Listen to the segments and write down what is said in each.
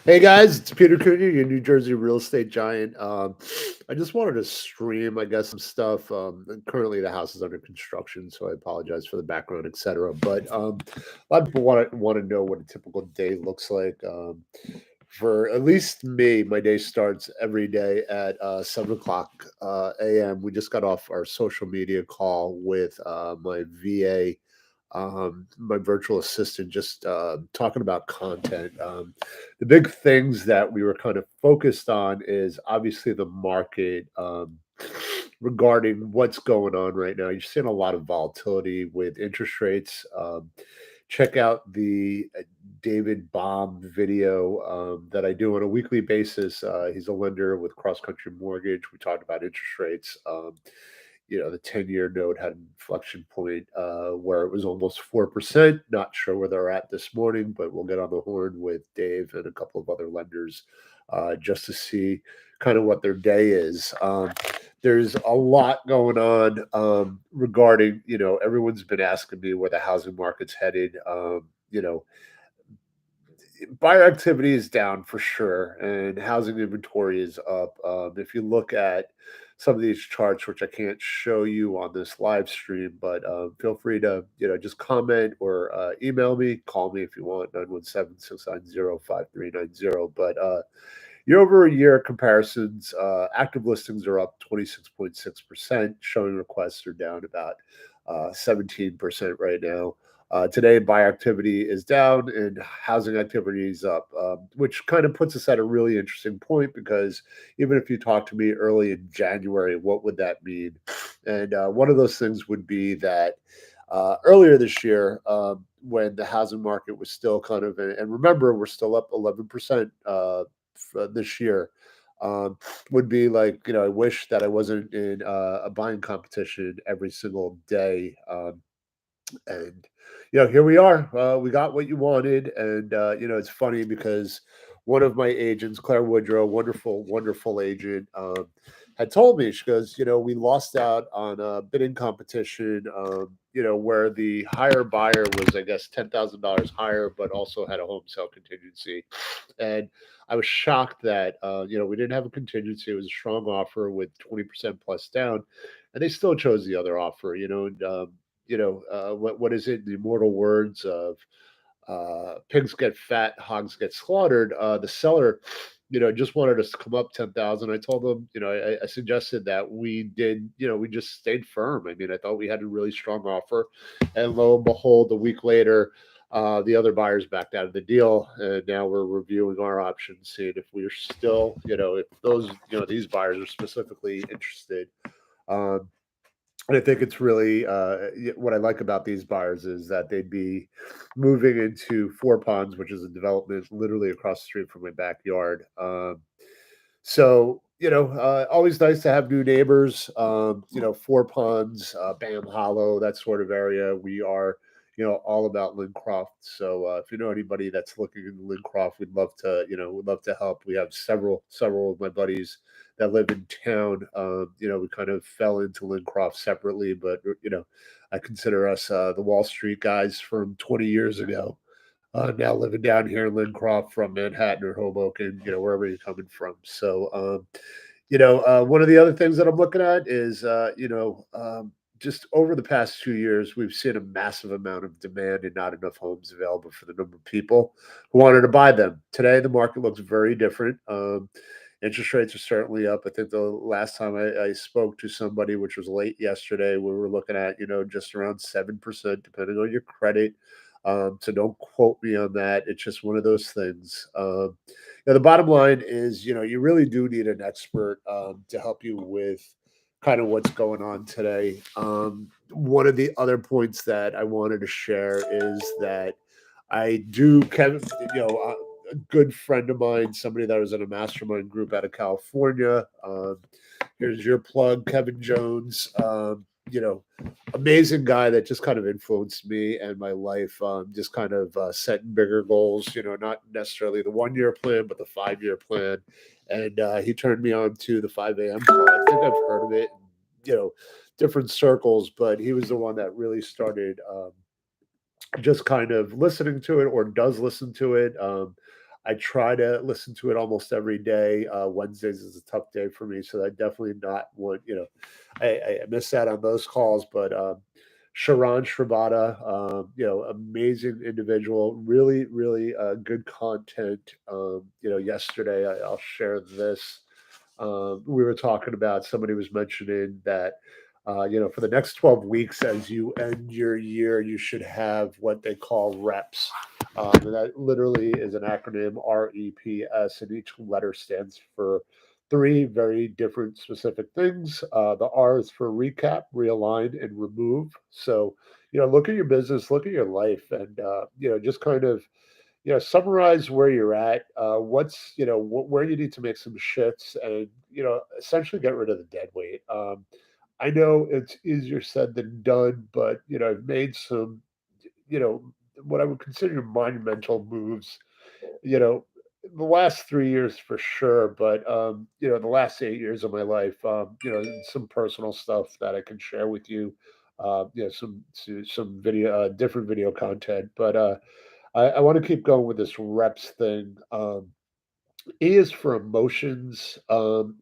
Hey guys, it's Peter Cunha, your New Jersey real estate giant. I just wanted to stream, I guess, some stuff. And currently, the house is under construction, so I apologize for the background, etc. But a lot of people want to know what a typical day looks like. For at least me, my day starts every day at 7 o'clock a.m. We just got off our social media call with my VA, my virtual assistant, just talking about content. The big things that we were kind of focused on is obviously the market, regarding what's going on right now. You're seeing a lot of volatility with interest rates. Check out the David Baum video that I do on a weekly basis. He's a lender with Cross Country Mortgage. We talked about interest rates. The 10-year note had an inflection point where it was almost 4%. Not sure where they're at this morning, but we'll get on the horn with Dave and a couple of other lenders just to see kind of what their day is. There's a lot going on regarding, everyone's been asking me where the housing market's headed. Buyer activity is down for sure, and housing inventory is up. If you look at some of these charts, which I can't show you on this live stream, but feel free to just comment or email me, call me if you want, 917-690-5390. But year over year comparisons, active listings are up 26.6%. Showing requests are down about 17% right now. Today, buyer activity is down and housing activity is up, which kind of puts us at a really interesting point because even if you talk to me early in January, what would that mean? And one of those things would be that earlier this year, when the housing market was still kind of, and remember, we're still up 11% this year. Would be like, I wish that I wasn't in a buying competition every single day. And here we are. We got what you wanted, and it's funny because one of my agents, Claire Woodrow, wonderful, wonderful agent, had told me, she goes, we lost out on a bidding competition, where the higher buyer was, I guess, $10,000 higher, but also had a home sale contingency. And I was shocked that we didn't have a contingency. It was a strong offer with 20% plus down, and they still chose the other offer. And what is it? The immortal words of pigs get fat, hogs get slaughtered. The seller, just wanted us to come up 10,000. I told them, I suggested that we did, we just stayed firm. I mean, I thought we had a really strong offer, and lo and behold, a week later, the other buyers backed out of the deal, and now we're reviewing our options, seeing if we're still, if those, these buyers are specifically interested. Um, and I think it's really what I like about these buyers is that they'd be moving into Four Ponds, which is a development literally across the street from my backyard. So, always nice to have new neighbors. Four Ponds, Bam Hollow, that sort of area. We are, all about Lincroft. So, if you know anybody that's looking in Lincroft, we'd love to help. We have several of my buddies that live in town. We kind of fell into Lincroft separately, but I consider us the Wall Street guys from 20 years ago. Now living down here in Lincroft from Manhattan or Hoboken, wherever you're coming from. So, one of the other things that I'm looking at is, just over the past 2 years, we've seen a massive amount of demand and not enough homes available for the number of people who wanted to buy them. Today, the market looks very different. Interest rates are certainly up. I think the last time I spoke to somebody, which was late yesterday, we were looking at, just around 7%, depending on your credit. So don't quote me on that. It's just one of those things. The bottom line is, you really do need an expert to help you with kind of what's going on today. One of the other points that I wanted to share is that I do, Kevin, a good friend of mine, somebody that was in a mastermind group out of California. Here's your plug, Kevin Jones. Amazing guy that just kind of influenced me and my life. Just kind of setting bigger goals. Not necessarily the 1 year plan, but the 5 year plan. And he turned me on to the 5 a.m. call. I think I've heard of it. Different circles, but he was the one that really started just kind of listening to it, or does listen to it. I try to listen to it almost every day. Wednesdays is a tough day for me, so I definitely not want, I miss out on those calls. But Sharon Shravata, amazing individual, really, really good content. Yesterday I'll share this. We were talking about somebody was mentioning that, for the next 12 weeks, as you end your year, you should have what they call reps. And that literally is an acronym REPS, and each letter stands for three very different specific things. The R is for recap, realign, and remove. So, look at your business, look at your life, and, just kind of summarize where you're at, what's, where you need to make some shifts and, essentially get rid of the dead weight. I know it's easier said than done, but, I've made some, you know, what I would consider monumental moves, you know, the last 3 years for sure, but, the last 8 years of my life, some personal stuff that I can share with you, some video, different video content, but, I want to keep going with this reps thing. E is for emotions,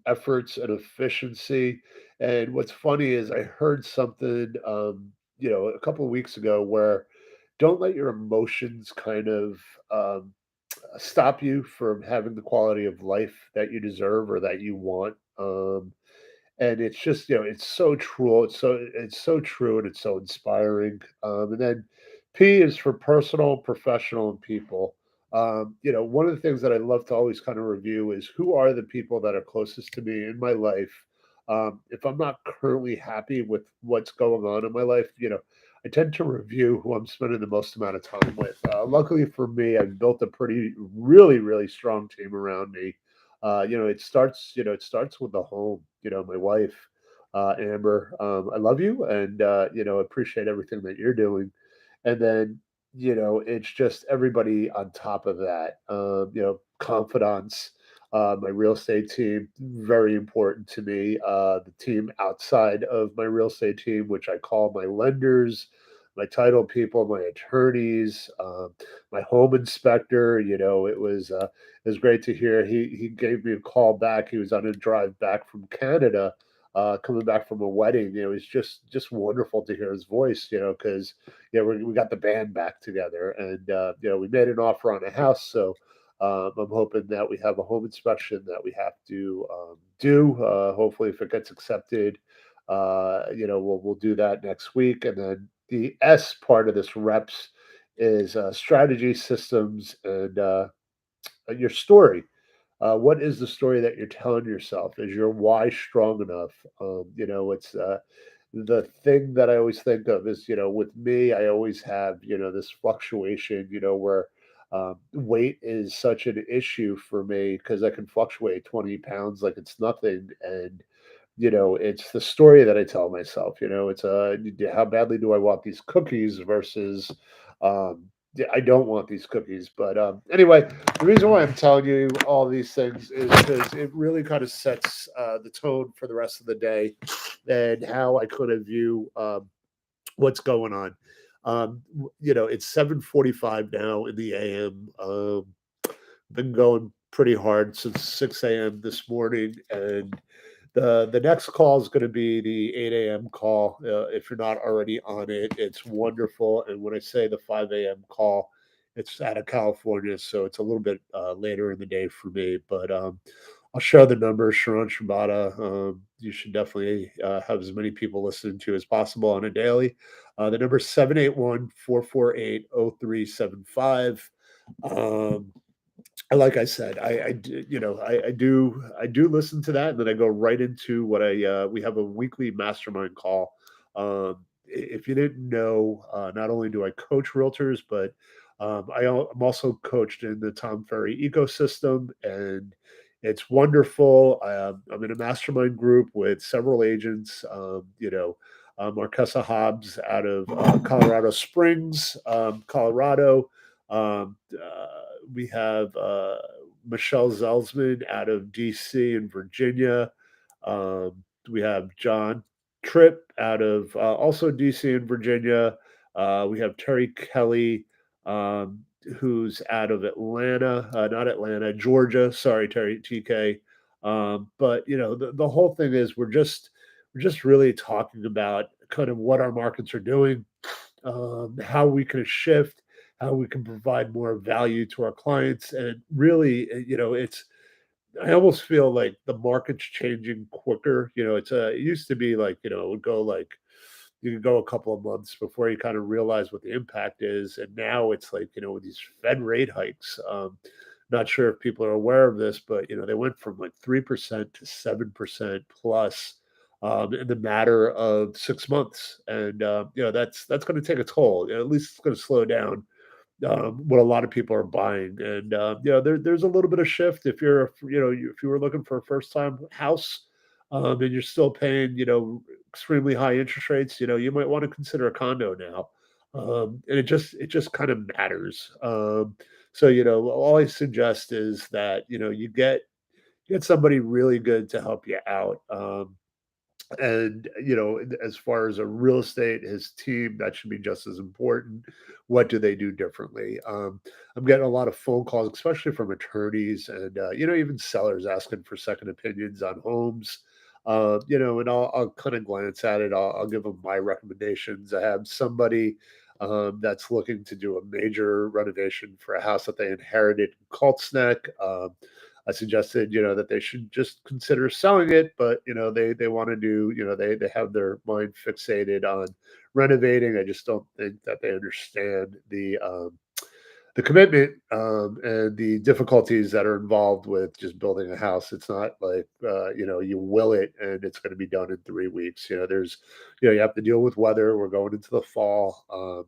efforts, and efficiency. And what's funny is I heard something, a couple of weeks ago where don't let your emotions kind of stop you from having the quality of life that you deserve or that you want. And it's just, it's so true. It's so true and it's so inspiring. And then P is for personal, professional, and people. One of the things that I love to always kind of review is who are the people that are closest to me in my life. If I'm not currently happy with what's going on in my life, I tend to review who I'm spending the most amount of time with. Luckily for me, I've built a pretty, really, really strong team around me. It starts with the home. My wife, Amber. I love you, and appreciate everything that you're doing. And then it's just everybody on top of that. Confidants. My real estate team, very important to me. The team outside of my real estate team, which I call my lenders, my title people, my attorneys, my home inspector. It was great to hear. He gave me a call back. He was on a drive back from Canada, coming back from a wedding. It was just wonderful to hear his voice. Because we got the band back together, and we made an offer on a house. So I'm hoping that we have a home inspection that we have to do. Hopefully, if it gets accepted, we'll do that next week. And then the S part of this reps is strategy, systems, and your story. What is the story that you're telling yourself? Is your why strong enough? It's the thing that I always think of is, with me, I always have, this fluctuation, where weight is such an issue for me because I can fluctuate 20 pounds like it's nothing. And it's the story that I tell myself, it's how badly do I want these cookies versus yeah, I don't want these cookies. But anyway, the reason why I'm telling you all these things is because it really kind of sets the tone for the rest of the day and how I kind of view what's going on. It's 7:45 now in the AM. Been going pretty hard since 6 a.m. this morning, and the next call is going to be the 8 a.m. call. If you're not already on it, it's wonderful. And when I say the 5 a.m. call, it's out of California, so it's a little bit later in the day for me. But I'll share the numbers, Sharon Shibata. You should definitely have as many people listening to as possible on a daily. The number is 781-448-0375. Um, and like I said, I do listen to that, and then I go right into what we have a weekly mastermind call. If you didn't know, not only do I coach realtors, but I'm also coached in the Tom Ferry ecosystem, and it's wonderful. I'm in a mastermind group with several agents. Marquesa Hobbs out of Colorado Springs, Colorado. We have Michelle Zelsman out of DC and Virginia. We have John Tripp out of also DC and Virginia. We have Terry Kelly. who's out of Atlanta, not Atlanta, Georgia. Sorry, Terry TK. But the whole thing is we're just really talking about kind of what our markets are doing, how we can shift, how we can provide more value to our clients, and really, it's I almost feel like the market's changing quicker. It used to be like, it would go like you could go a couple of months before you kind of realize what the impact is. And now it's like, with these Fed rate hikes, not sure if people are aware of this, but they went from like 3% to 7% plus in the matter of 6 months. And that's going to take a toll. At least it's going to slow down what a lot of people are buying. And there's a little bit of shift if if you were looking for a first time house, and you're still paying extremely high interest rates. You might want to consider a condo now, and it just kind of matters. So all I suggest is that you get somebody really good to help you out. And as far as a real estate, his team, that should be just as important. What do they do differently? I'm getting a lot of phone calls, especially from attorneys and even sellers asking for second opinions on homes. And I'll kind of glance at it. I'll give them my recommendations. I have somebody that's looking to do a major renovation for a house that they inherited in Colts Neck. I suggested, that they should just consider selling it, but they want to do, they have their mind fixated on renovating. I just don't think that they understand the commitment and the difficulties that are involved with just building a house. It's not like you will it and it's going to be done in 3 weeks. There's you have to deal with weather. We're going into the fall.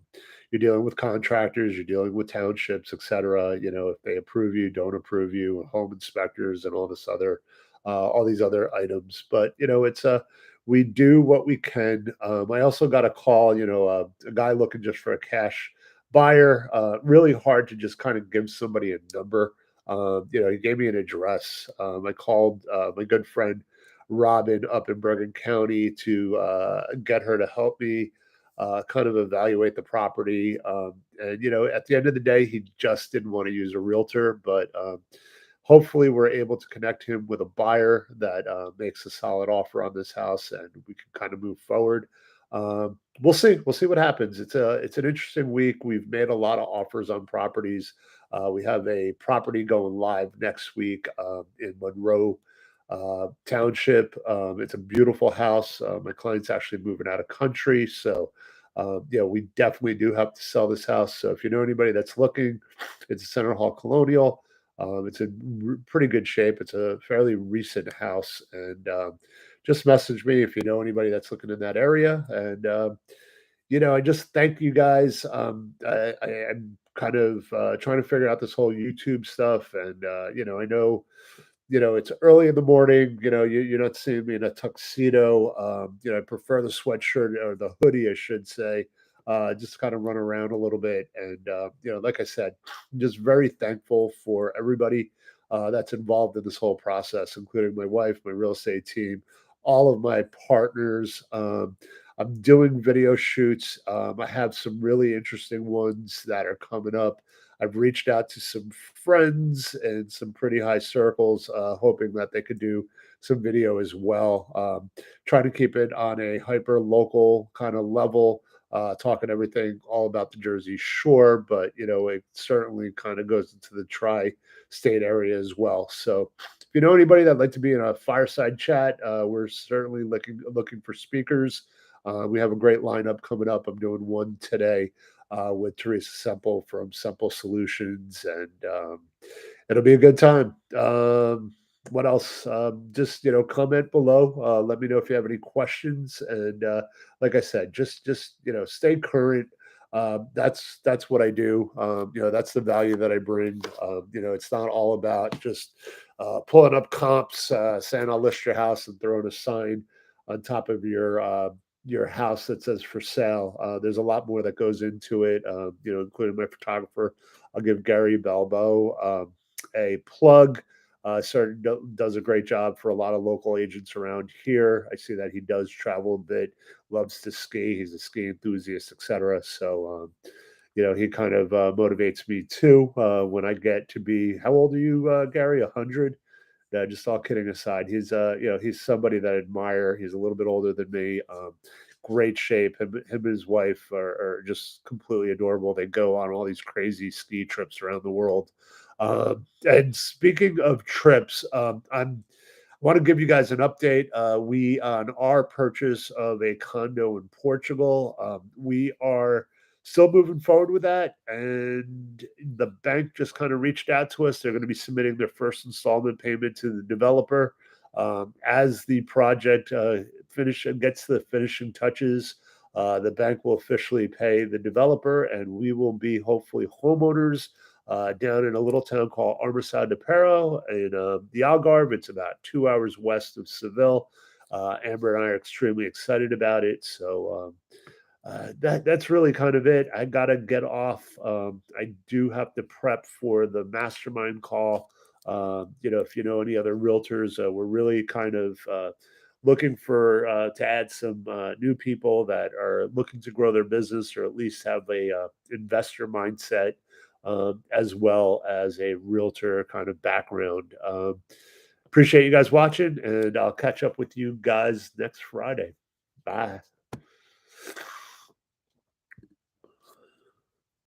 You're dealing with contractors. You're dealing with townships, etc. If they approve you, don't approve you, home inspectors, and all these other items. But it's we do what we can. I also got a call. A guy looking just for a cash buyer. Really hard to just kind of give somebody a number. He gave me an address. I called my good friend Robin up in Bergen County to get her to help me kind of evaluate the property. And at the end of the day, he just didn't want to use a realtor, but hopefully we're able to connect him with a buyer that makes a solid offer on this house, and we can kind of move forward. We'll see what happens. It's an interesting week. We've made a lot of offers on properties. We have a property going live next week in Monroe Township. It's a beautiful house. My client's actually moving out of country, so we definitely do have to sell this house. So if you know anybody that's looking, it's a Center Hall Colonial. It's in pretty good shape. It's a fairly recent house, and just message me if you know anybody that's looking in that area. And I just thank you guys. I'm kind of trying to figure out this whole YouTube stuff, and I know it's early in the morning. You're not seeing me in a tuxedo. I prefer the sweatshirt or the hoodie, I should say. Just kind of run around a little bit. And, like I said, I'm just very thankful for everybody that's involved in this whole process, including my wife, my real estate team, all of my partners. I'm doing video shoots. I have some really interesting ones that are coming up. I've reached out to some friends and some pretty high circles, hoping that they could do some video as well. Trying to keep it on a hyper local kind of level, talking everything all about the Jersey Shore, but it certainly kind of goes into the tri-state area as well. So, if you know anybody that'd like to be in a fireside chat, we're certainly looking for speakers. We have a great lineup coming up. I'm doing one today with Teresa Semple from Semple Solutions, and it'll be a good time. What else? Just comment below. Let me know if you have any questions. And like I said, just stay current. That's what I do. That's the value that I bring. It's not all about just pulling up comps, saying I'll list your house and throwing a sign on top of your house that says for sale. There's a lot more that goes into it, including my photographer. I'll give Gary Balbo a plug. Does a great job for a lot of local agents around here. I see that he does travel a bit, loves to ski. He's a ski enthusiast, etc. So, he kind of motivates me too when I get to be. How old are you, Gary? 100? No, just all kidding aside, he's somebody that I admire. He's a little bit older than me. Great shape. Him and his wife are just completely adorable. They go on all these crazy ski trips around the world. And speaking of trips, I want to give you guys an update. We on our purchase of a condo in Portugal. We are still moving forward with that, and the bank just kind of reached out to us. They're going to be submitting their first installment payment to the developer as the project finish and gets the finishing touches. The bank will officially pay the developer, and we will be hopefully homeowners down in a little town called Armazao de Perro in the Algarve. It's about 2 hours west of Seville. Amber and I are extremely excited about it. So that's really kind of it. I gotta get off. I do have to prep for the mastermind call. If you know any other realtors, we're really kind of looking for to add some new people that are looking to grow their business or at least have a investor mindset, as well as a realtor kind of background. Appreciate you guys watching, and I'll catch up with you guys next Friday. Bye.